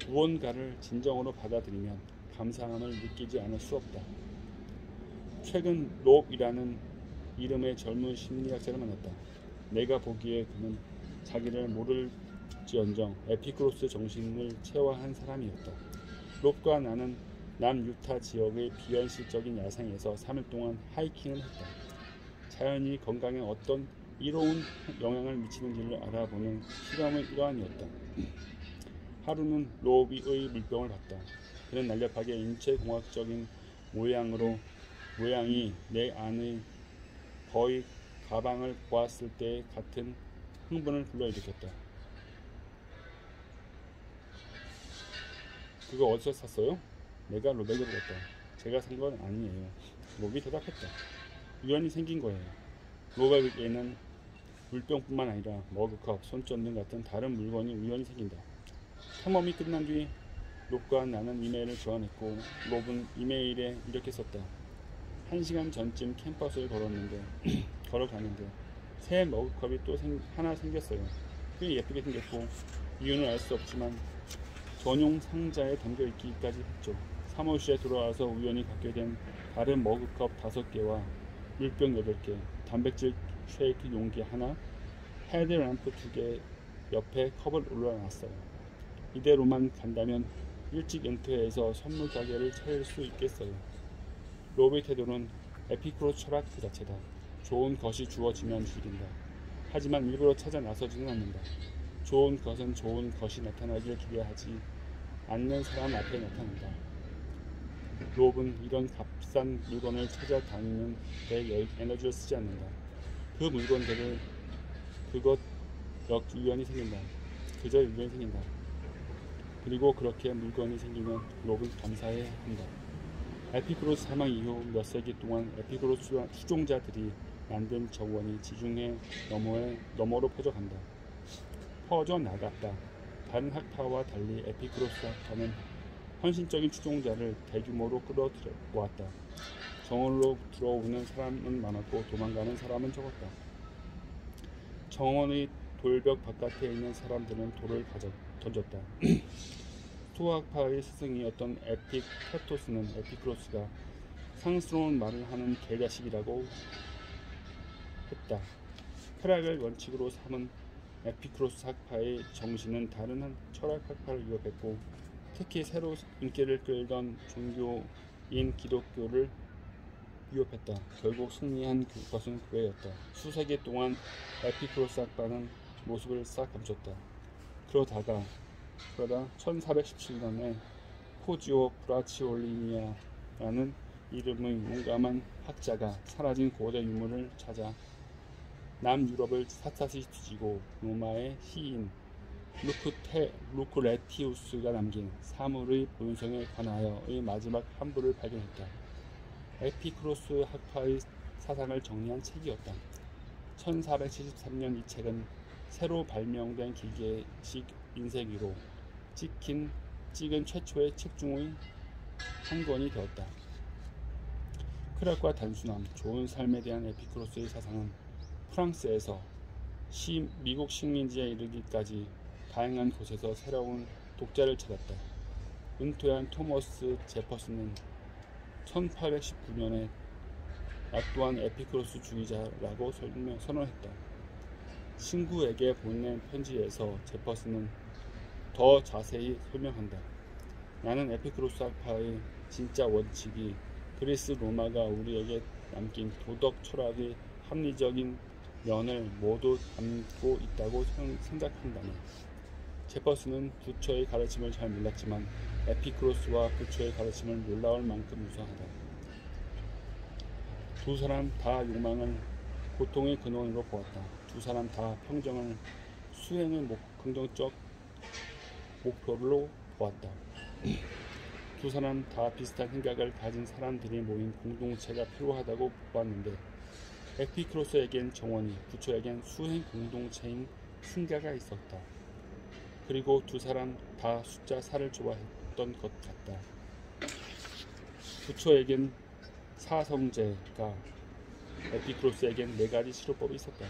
무언가를 진정으로 받아들이면 감사함을 느끼지 않을 수 없다. 최근 롭이라는 이름의 젊은 심리학자를 만났다. 내가 보기에 그는 자기를 모를지언정 에피쿠로스 정신을 체화한 사람이었다. 롭과 나는 남유타 지역의 비현실적인 야생에서 3일 동안 하이킹을 했다. 자연이 건강에 어떤 이로운 영향을 미치는지를 알아보는 실험의 일환이었다. 하루는 롭의 물병을 봤다. 그는 날렵하게 인체공학적인 모양이 내 안의 거의 가방을 보았을 때 같은 흥분을 불러일으켰다. 그거 어디서 샀어요? 내가 롭에게 물었다. 제가 산 건 아니에요. 롭이 대답했다. 우연히 생긴 거예요. 롭에게는 물병뿐만 아니라 머그컵, 손전등 같은 다른 물건이 우연히 생긴다. 탐험이 끝난 뒤 롭과 나는 이메일을 교환했고 롭은 이메일에 이렇게 썼다. 1시간 전쯤 캠퍼스를 걸어가는데 새 머그컵이 또 하나 생겼어요. 꽤 예쁘게 생겼고 이유는 알 수 없지만 전용 상자에 담겨있기까지 했죠. 사무실에 돌아와서 우연히 갖게 된 다른 머그컵 5개와 물병 8개, 단백질 쉐이크 용기 하나, 헤드램프 2개 옆에 컵을 올려놨어요. 이대로만 간다면 일찍 은퇴해서 선물 가게를 차릴 수 있겠어요. 롭의 태도는 에피쿠로스 철학 그 자체다. 좋은 것이 주어지면 즐긴다. 하지만 일부러 찾아 나서지는 않는다. 좋은 것은 좋은 것이 나타나길 기대하지 않는 사람 앞에 나타난다. 롭은 이런 값싼 물건을 찾아다니는 데 에너지를 쓰지 않는다. 그 물건들을 그저 우연히 생긴다. 그리고 그렇게 물건이 생기면 롭은 감사해야 한다. 에피쿠로스 사망 이후 몇 세기 동안 에피쿠로스 수종자들이 만든 정원이 지중해 너머로 퍼져나갔다. 다른 학파와 달리 에피쿠로스 학파는 헌신적인 추종자를 대규모로 끌어모았다. 정원으로 들어오는 사람은 많았고 도망가는 사람은 적었다. 정원의 돌벽 바깥에 있는 사람들은 돌을 던졌다. 스토아파의 스승이었던 에픽테토스는 에피쿠로스가 상스러운 말을 하는 개자식이라고 했다. 쾌락을 원칙으로 삼은 에피쿠로스 학파의 정신은 다른 철학 학파를 위협했고 특히 새로 인기를 끌던 종교인 기독교를 위협했다. 결국 승리한 것은 교회였다. 수세기 동안 에피쿠로스 학파는 모습을 싹 감췄다. 그러다 1417년에 포지오 브라치올리니아라는 이름의 용감한 학자가 사라진 고대 유물을 찾아 남유럽을 샅샅이 뒤지고 로마의 시인 루크레티우스가 남긴 사물의 본성에 관하여의 마지막 한부를 발견했다. 에피쿠로스 학파의 사상을 정리한 책이었다. 1473년 이 책은 새로 발명된 기계식 인쇄기로 찍은 최초의 책 중의 한 권이 되었다. 쾌락과 단순함, 좋은 삶에 대한 에피쿠로스의 사상은 프랑스에서 미국 식민지에 이르기까지 다양한 곳에서 새로운 독자를 찾았다. 은퇴한 토머스 제퍼슨은 1819년에 나 또한 에피쿠로스 주의자라고 선언했다. 친구에게 보낸 편지에서 제퍼슨은 더 자세히 설명한다. 나는 에피쿠로스 학파의 진짜 원칙이 그리스 로마가 우리에게 남긴 도덕 철학의 합리적인 면을 모두 담고 있다고 생각한다면, 제퍼슨은 부처의 가르침을 잘 몰랐지만 에피쿠로스와 부처의 가르침을 놀라울 만큼 우수하다. 두 사람 다 욕망을 고통의 근원으로 보았다. 두 사람 다 평정을 수행의 긍정적 목표로 보았다. 두 사람 다 비슷한 생각을 가진 사람들이 모인 공동체가 필요하다고 보았는데, 에피쿠로스에겐 정원이, 부처에겐 수행 공동체인 승가가 있었다. 그리고 두 사람 다 숫자 4를 좋아했던 것 같다. 부처에겐 사성제가, 에피쿠로스에겐 4가지 시로법이 있었다.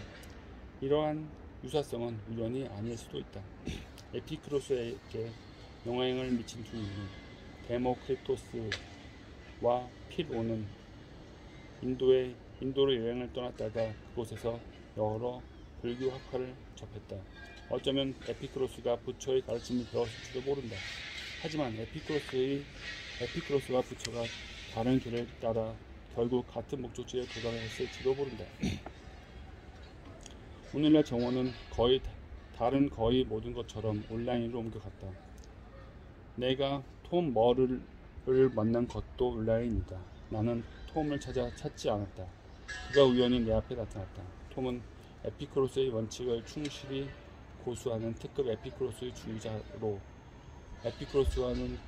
이러한 유사성은 우연이 아닐 수도 있다. 에피쿠로스에게 영향을 미친 두 인물, 데모크리토스와 필오는 인도로 여행을 떠났다가 그곳에서 여러 불교 학파를 접했다. 어쩌면 에피쿠로스가 부처의 가르침을 배웠을지도 모른다. 하지만 에피쿠로스와 부처가 다른 길을 따라 결국 같은 목적지에 도달했을지도 모른다. 오늘날 정원은 다른 거의 모든 것처럼 온라인으로 옮겨갔다. 내가 톰 머를 만난 것도 온라인이다. 나는 톰을 찾지 않았다. 그가 우연히 내 앞에 나타났다. 톰은 에피쿠로스의 원칙을 충실히 고수하는 특급 에피쿠로스의 주의자로, 에피쿠로스와는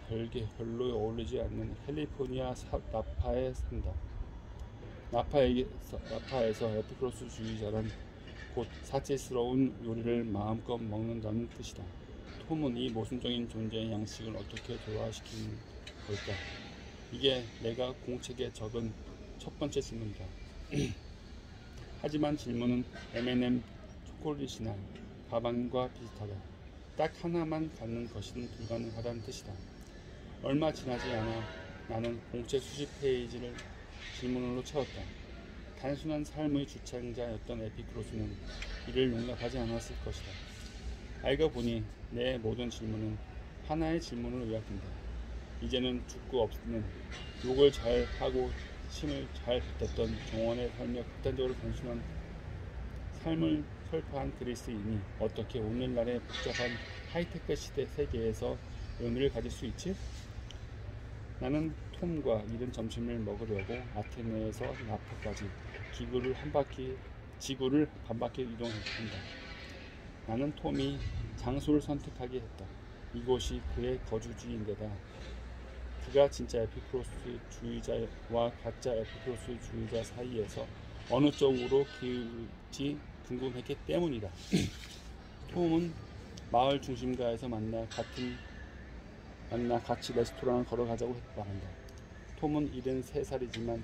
별로 어울리지 않는 캘리포니아 나파에 산다. 나파에서 에피쿠로스 주의자란 곧 사치스러운 요리를 마음껏 먹는다는 뜻이다. 톰은 이 모순적인 존재의 양식을 어떻게 조화시키는 걸까? 이게 내가 공책에 적은 첫 번째 질문이다. 하지만 질문은 M&M 초콜릿이나 가방과 비슷하다. 딱 하나만 갖는 것은 불가능하다는 뜻이다. 얼마 지나지 않아 나는 공책 수십 페이지를 질문으로 채웠다. 단순한 삶의 주창자였던 에피쿠로스는 이를 용납하지 않았을 것이다. 알고 보니 내 모든 질문은 하나의 질문을 요약한다. 이제는 죽고 없는, 욕을 잘 하고 침을 잘 뱉었던 정원의 삶에 극단적으로 단순한 삶을 설파한 그리스인이 어떻게 오늘날의 복잡한 하이테크 시대 세계에서 의미를 가질 수 있지? 나는 톰과 이른 점심을 먹으려고 아테네에서 나파까지 지구를 반바퀴 이동한다. 나는 톰이 장소를 선택하게 했다. 이곳이 그의 거주지인데다 그가 진짜 에피쿠로스 주의자와 가짜 에피쿠로스 주의자 사이에서 어느 쪽으로 기울지 궁금했기 때문이다. 톰은 마을 중심가에서 만나 같이 레스토랑을 걸어가자고 말한다. 톰은 73살이지만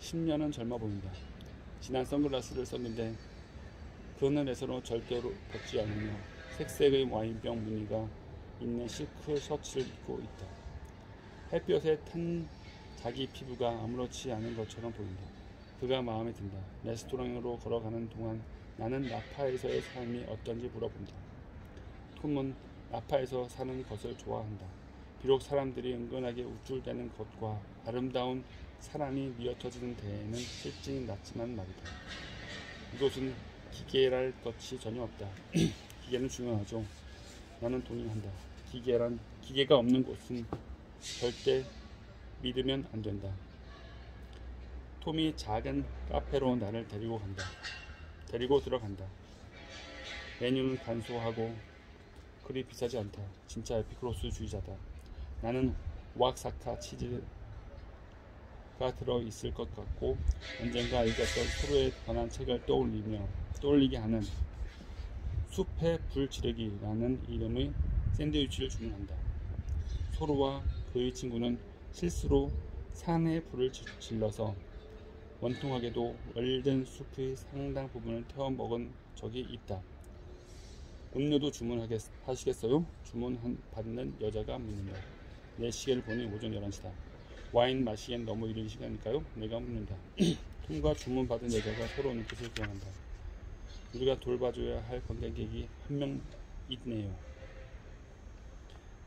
10년은 젊어 보인다. 진한 선글라스를 썼는데 그늘에서는 절대로 벗지 않으며 색색의 와인병 무늬가 있는 실크 셔츠를 입고 있다. 햇볕에 탄 자기 피부가 아무렇지 않은 것처럼 보인다. 그가 마음에 든다. 레스토랑으로 걸어가는 동안 나는 나파에서의 삶이 어떤지 물어본다. 톰은 나파에서 사는 것을 좋아한다. 비록 사람들이 은근하게 우쭐대는 것과 아름다운 사람이 미어터지는 데에는 실증이 났지만 말이다. 이곳은 기계랄 것이 전혀 없다. 기계는 중요하죠. 나는 동의한다. 기계가 없는 곳은 절대 믿으면 안 된다. 톰이 작은 카페로 나를 데리고 들어간다. 메뉴는 간소하고 그리 비싸지 않다. 진짜 에피쿠로스 주의자다. 나는 오아사카 치즈가 들어있을 것 같고 언젠가 읽었던 서로에 관한 책을 떠올리게 하는 숲의 불지르기라는 이름의 샌드위치를 주문한다. 소로와 그의 친구는 실수로 산에 불을 질러서 원통하게도 얼른 숲의 상당 부분을 태워 먹은 적이 있다. 음료도 주문하시겠어요? 받는 여자가 묻는다. 내 시계를 보니 오전 11시다. 와인 마시기엔 너무 이른 시간일까요? 내가 묻는다. 톰과 주문받은 여자가 서로 눈빛을 교환한다. 우리가 돌봐줘야 할 관광객이 한 명 있네요.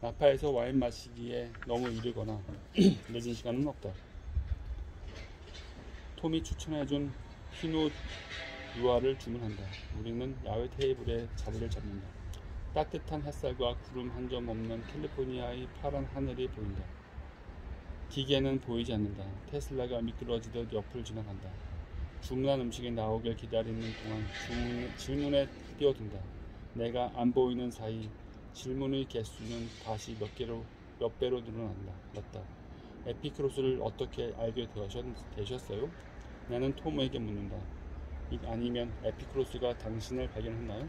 나파에서 와인 마시기에 너무 이르거나 늦은 시간은 없다. 톰이 추천해준 피노 누아를 주문한다. 우리는 야외 테이블에 자리를 잡는다. 따뜻한 햇살과 구름 한 점 없는 캘리포니아의 파란 하늘이 보인다. 기계는 보이지 않는다. 테슬라가 미끄러지듯 옆을 지나간다. 주문한 음식이 나오길 기다리는 동안 질문에 뛰어든다. 내가 안 보이는 사이 질문의 개수는 다시 몇 배로 늘어났다. 에피크로스를 어떻게 알게 되셨어요? 나는 톰에게 묻는다. 아니면 에피크로스가 당신을 발견했나요?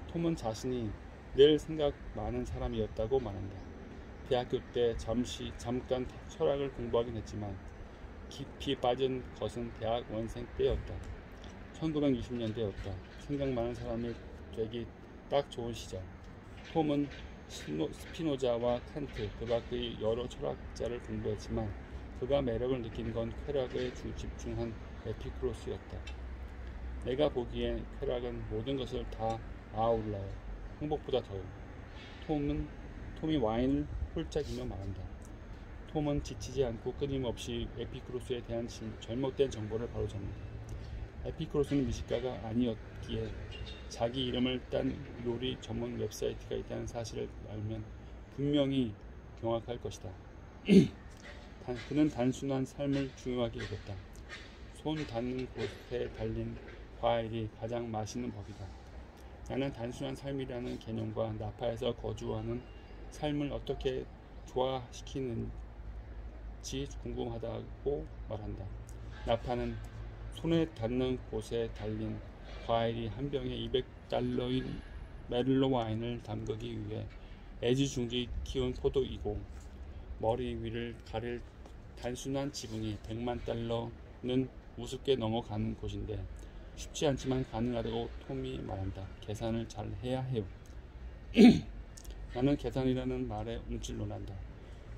톰은 자신이 늘 생각 많은 사람이었다고 말한다. 대학교 때 잠깐 철학을 공부하긴 했지만 깊이 빠진 것은 대학 원생 때였다. 1960년대였다. 생각 많은 사람이 되기 딱 좋은 시절. 톰은 스피노자와 칸트, 그 밖의 여러 철학자를 공부했지만 그가 매력을 느낀 건 쾌락에 집중한 에피크로스였다. 내가 보기엔 쾌락은 모든 것을 다 아우러요. 행복보다 더요. 톰이 와인을 홀짝이며 말한다. 톰은 지치지 않고 끊임없이 에피크로스에 대한 잘못된 정보를 바로잡는다. 에피크로스는 미식가가 아니었기에 자기 이름을 딴 요리 전문 웹사이트가 있다는 사실을 알면 분명히 경악할 것이다. 그는 단순한 삶을 중요하게 여겼다. 손 닿는 곳에 달린 과일이 가장 맛있는 법이다. 나는 단순한 삶이라는 개념과 나파에서 거주하는 삶을 어떻게 조화시키는지 궁금하다고 말한다. 나파는 손에 닿는 곳에 달린 과일이 한 병에 $200인 메를로 와인을 담그기 위해 애지중지 키운 포도이고 머리 위를 가릴 단순한 지붕이 $100만 우습게 넘어가는 곳인데 쉽지 않지만 가능하다고 톰이 말한다. 계산을 잘 해야 해요. 나는 계산이라는 말에 움찔러난다.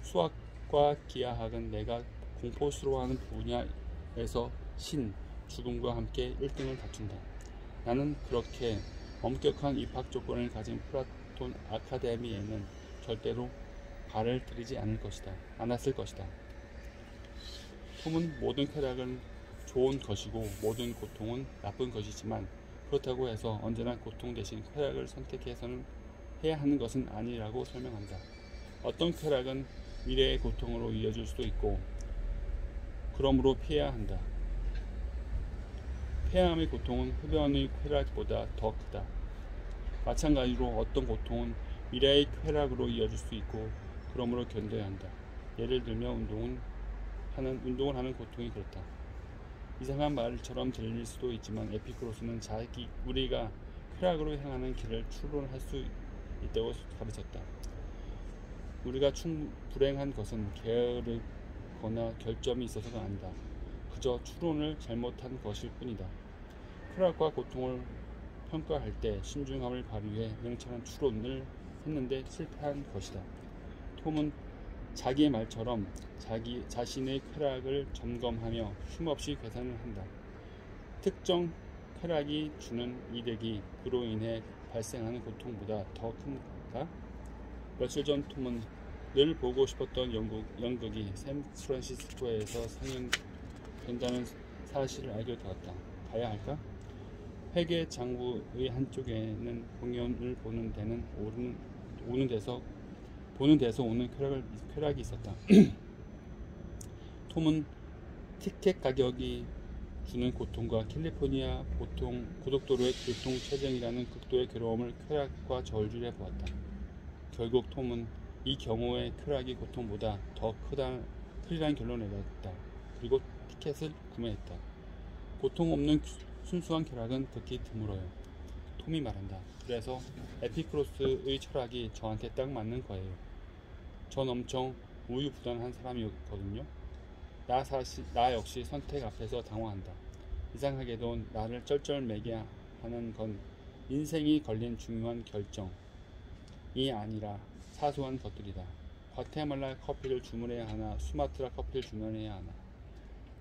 수학과 기하학은 내가 공포스러워하는 분야에서 죽음과 함께 1등을 다툰다. 나는 그렇게 엄격한 입학 조건을 가진 플라톤 아카데미에는 절대로 발을 들이지 않았을 것이다. 톰은 모든 쾌락은 좋은 것이고 모든 고통은 나쁜 것이지만 그렇다고 해서 언제나 고통 대신 쾌락을 선택해서는 해야 하는 것은 아니라고 설명한다. 어떤 쾌락은 미래의 고통으로 이어질 수도 있고 그러므로 피해야 한다. 폐암의 고통은 흡연의 쾌락보다 더 크다. 마찬가지로 어떤 고통은 미래의 쾌락으로 이어질 수 있고 그러므로 견뎌야 한다. 예를 들며 운동을 하는 고통이 그렇다. 이상한 말처럼 들릴 수도 있지만 에피크로스는 우리가 쾌락으로 향하는 길을 추론할 수 있다고 가르쳤다. 우리가 불행한 것은 게으르거나 결점이 있어서가 아니다. 그저 추론을 잘못한 것일 뿐이다. 쾌락과 고통을 평가할 때 신중함을 발휘해 명철한 추론을 했는데 실패한 것이다. 톰은 자기의 말처럼 자신의 쾌락을 점검하며 쉼없이 계산을 한다. 특정 쾌락이 주는 이득이 그로 인해 발생하는 고통보다 더 큰가? 며칠 전 톰은 늘 보고 싶었던 연극이 샌프란시스코에서 상영된다는 사실을 알게 되었다. 가야 할까? 회계 장부의 한쪽에는 공연을 보는 데서 오는 쾌락이 있었다. 톰은 티켓 가격이 주는 고통과 캘리포니아 고속도로의 교통 체증이라는 극도의 괴로움을 쾌락과 저울질해 보았다. 결국 톰은 이 경우의 쾌락이 고통보다 더 크리란 결론을 내렸다. 그리고 티켓을 구매했다. 고통 없는 순수한 쾌락은 극히 드물어요. 톰이 말한다. 그래서 에피크로스의 철학이 저한테 딱 맞는 거예요. 전 엄청 우유부단한 사람이었거든요. 나 역시 선택 앞에서 당황한다. 이상하게도 나를 쩔쩔매게 하는 건 인생이 걸린 중요한 결정이 아니라 사소한 것들이다. 과테말라 커피를 주문해야 하나, 수마트라 커피를 주문해야 하나.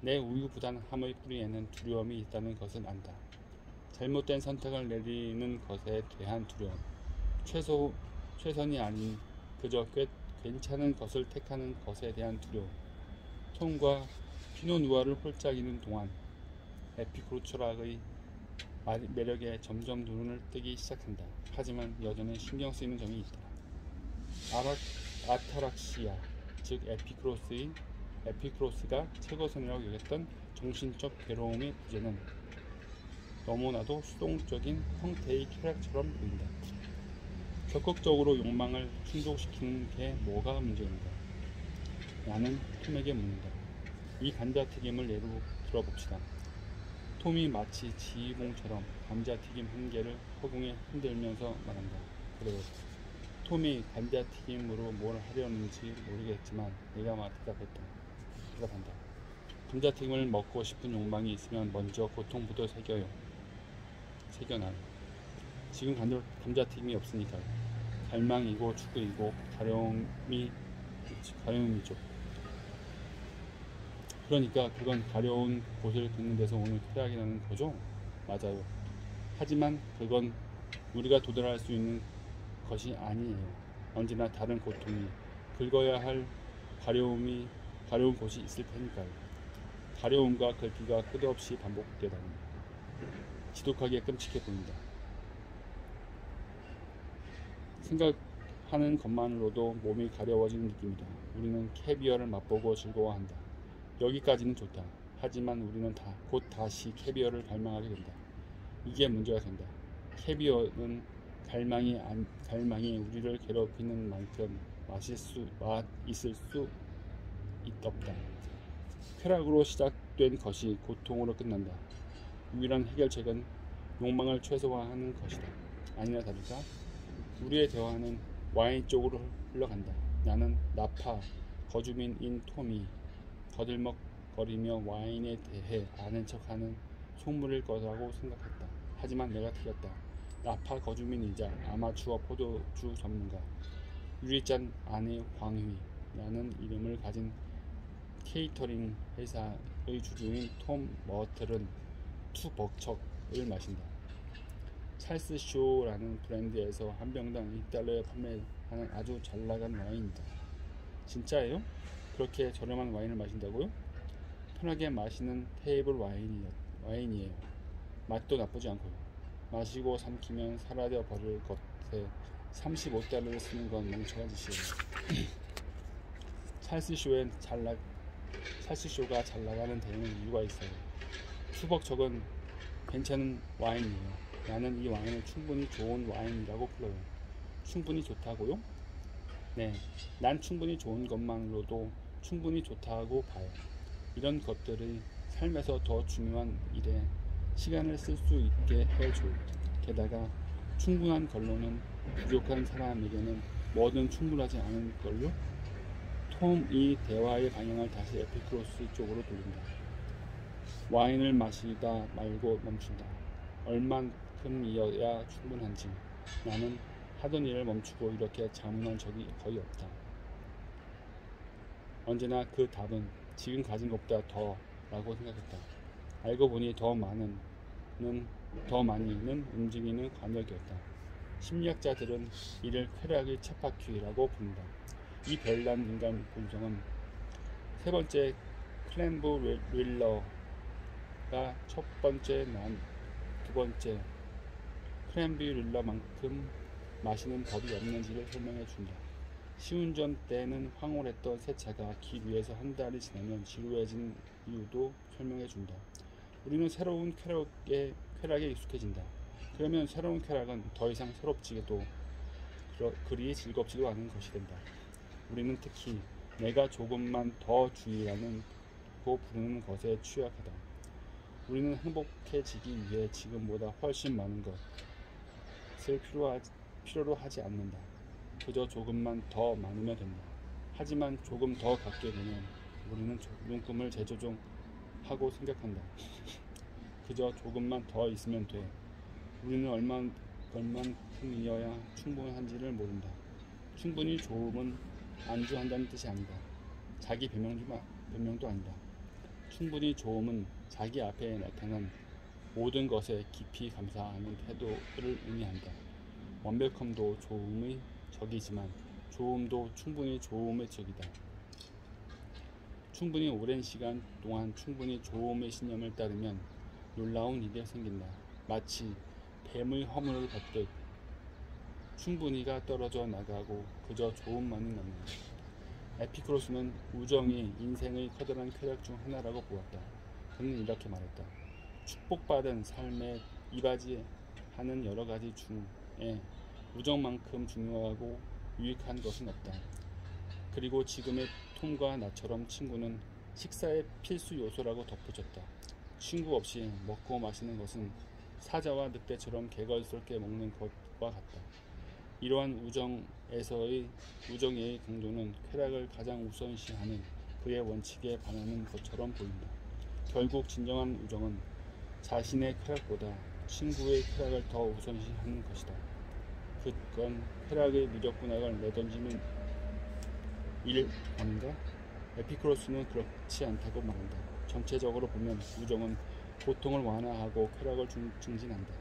내 우유부단함의 뿌리에는 두려움이 있다는 것을 안다. 잘못된 선택을 내리는 것에 대한 두려움. 최선이 아닌 그저 괜찮은 것을 택하는 것에 대한 두려움. 톰과 피노 누아를 홀짝이는 동안 에피쿠로 철학의 매력에 점점 눈을 뜨기 시작한다. 하지만 여전히 신경 쓰이는 점이 있다. 아타락시아, 즉 에피쿠로스가 최고선이라고 여겼던 정신적 괴로움의 부재는 너무나도 수동적인 형태의 쾌락처럼 보인다. 적극적으로 욕망을 충족시키는 게 뭐가 문제인가? 나는 톰에게 묻는다. 이 감자튀김을 예로 들어봅시다. 톰이 마치 지휘봉처럼 감자튀김 한 개를 허공에 흔들면서 말한다. 그래요. 톰이 감자튀김으로 뭘 하려는지 모르겠지만 내가 대답한다. 감자튀김을 먹고 싶은 욕망이 있으면 먼저 고통부터 새겨놔요. 지금 감자튀김이 없으니까요. 갈망이고 추구이고 가려움이죠. 그러니까 그건 가려운 곳을 긋는 데서 오는 쾌락이라는 거죠? 맞아요. 하지만 그건 우리가 도달할 수 있는 것이 아니에요. 언제나 다른 고통이 긁어야 할 가려운 곳이 있을 테니까요. 가려움과 긁기가 끝없이 반복되다니 지독하게 끔찍해 보인다. 생각하는 것만으로도 몸이 가려워지는 느낌이다. 우리는 캐비어를 맛보고 즐거워한다. 여기까지는 좋다. 하지만 우리는 곧 다시 캐비어를 갈망하게 된다. 이게 문제가 된다. 캐비어는 갈망이 우리를 괴롭히는 만큼 있을 수 없다. 쾌락으로 시작된 것이 고통으로 끝난다. 유일한 해결책은 욕망을 최소화하는 것이다. 아니나 다를까? 우리의 대화는 와인 쪽으로 흘러간다. 나는 나파 거주민인 톰이 거들먹거리며 와인에 대해 아는 척하는 속물일 거라고 생각했다. 하지만 내가 틀렸다. 나파 거주민이자 아마추어 포도주 전문가 유리잔 아내 광휘라는 이름을 가진 케이터링 회사의 주주인 톰 머틀은 투벅척을 마신다. 찰스 쇼라는 브랜드에서 한 병당 $1에 판매하는 아주 잘나간 와인이다. 진짜예요? 그렇게 저렴한 와인을 마신다고요? 편하게 마시는 테이블 와인이에요. 맛도 나쁘지 않고요. 마시고 삼키면 사라져 버릴 것에 $35를 쓰는 건 멍청한 짓이에요. 찰스 쇼가 잘 나가는 데는 이유가 있어요. 투벅척은 괜찮은 와인이에요. 나는 이 와인을 충분히 좋은 와인이라고 불러요. 충분히 좋다고요? 네, 난 충분히 좋은 것만으로도 충분히 좋다고 봐요. 이런 것들이 삶에서 더 중요한 일에 시간을 쓸 수 있게 해줘요. 게다가 충분한 걸로는 부족한 사람에게는 뭐든 충분하지 않은 걸로? 톰이 대화의 방향을 다시 에피쿠로스 쪽으로 돌린다. 와인을 마시다 말고 멈춘다. 얼만큼이어야 충분한지. 나는 하던 일을 멈추고 이렇게 자문한 적이 거의 없다. 언제나 그 답은 지금 가진 것보다 더 라고 생각했다. 알고 보니 더 많이는 움직이는 관역이었다. 심리학자들은 이를 쾌락의 쳇바퀴라고 부른다. 이 별난 인간 본성은 세 번째 클램브릴러가 첫 번째 두 번째 크랜비릴러만큼 마시는 법이 없는지를 설명해 준다. 시운전 때는 황홀했던 새 차가 길 위에서 한 달이 지나면 지루해진 이유도 설명해 준다. 우리는 새로운 쾌락에 익숙해진다. 그러면 새로운 쾌락은 더 이상 새롭지도 그리 즐겁지도 않은 것이 된다. 우리는 특히 내가 조금만 더 주의라고 부르는 것에 취약하다. 우리는 행복해지기 위해 지금보다 훨씬 많은 것을 필요로 하지 않는다. 그저 조금만 더 많으면 된다. 하지만 조금 더 갖게 되면 우리는 눈금을 재조정하고 생각한다. 그저 조금만 더 있으면 돼. 우리는 얼만큼이어야 충분한지를 모른다. 충분히 좋음은 안주한다는 뜻이 아니다. 자기 변명도 아니다. 충분히 좋음은 자기 앞에 나타난 모든 것에 깊이 감사하는 태도를 의미한다. 완벽함도 좋음의 적이지만 좋음도 충분히 좋음의 적이다. 충분히 오랜 시간 동안 충분히 좋음의 신념을 따르면 놀라운 일이 생긴다. 마치 뱀의 허물을 받듯 충분히가 떨어져 나가고 그저 조음만이 남는다. 에피쿠로스는 우정이 인생의 커다란 쾌락 중 하나라고 보았다. 그는 이렇게 말했다. 축복받은 삶에 이바지하는 여러 가지 중에 우정만큼 중요하고 유익한 것은 없다. 그리고 지금의 톰과 나처럼 친구는 식사의 필수 요소라고 덧붙였다. 친구 없이 먹고 마시는 것은 사자와 늑대처럼 개걸스럽게 먹는 것과 같다. 이러한 우정의 강조는 쾌락을 가장 우선시하는 그의 원칙에 반하는 것처럼 보인다. 결국 진정한 우정은 자신의 쾌락보다 친구의 쾌락을 더 우선시하는 것이다. 그건 쾌락의 미적분학을 내던지는 일 아닌가? 에피쿠로스는 그렇지 않다고 말한다. 전체적으로 보면 우정은 고통을 완화하고 쾌락을 증진한다.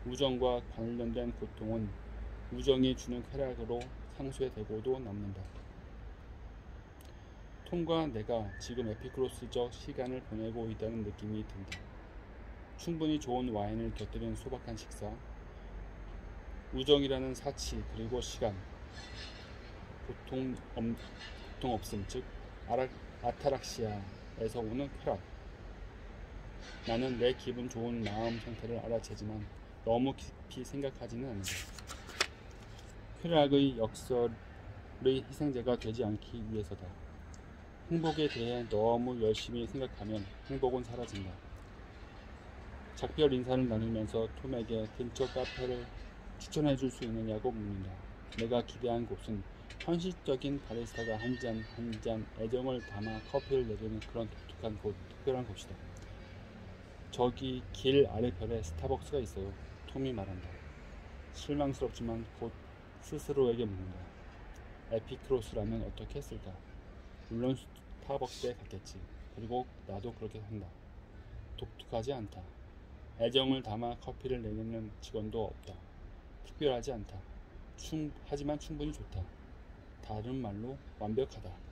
우정과 관련된 고통은 우정이 주는 쾌락으로 상쇄되고도 남는다. 톰과 내가 지금 에피쿠로스적 시간을 보내고 있다는 느낌이 든다. 충분히 좋은 와인을 곁들인 소박한 식사, 우정이라는 사치, 그리고 시간, 고통 없음, 즉 아타락시아에서 오는 쾌락. 나는 내 기분 좋은 마음 상태를 알아채지만 너무 깊이 생각하지는 않는다. 쾌락의 역설의 희생자가 되지 않기 위해서다. 행복에 대해 너무 열심히 생각하면 행복은 사라진다. 작별 인사를 나누면서 톰에게 근처 카페를 추천해 줄 수 있느냐고 묻는다. 내가 기대한 곳은 현실적인 바리스타가 한 잔 한 잔 애정을 담아 커피를 내리는 그런 독특한 특별한 곳이다. 저기 길 아래편에 스타벅스가 있어요. 톰이 말한다. 실망스럽지만 곧 스스로에게 묻는다. 에피쿠로스라면 어떻게 했을까? 물론 스타벅스에 갔겠지. 그리고 나도 그렇게 한다. 독특하지 않다. 애정을 담아 커피를 내리는 직원도 없다. 특별하지 않다. 하지만 충분히 좋다. 다른 말로 완벽하다.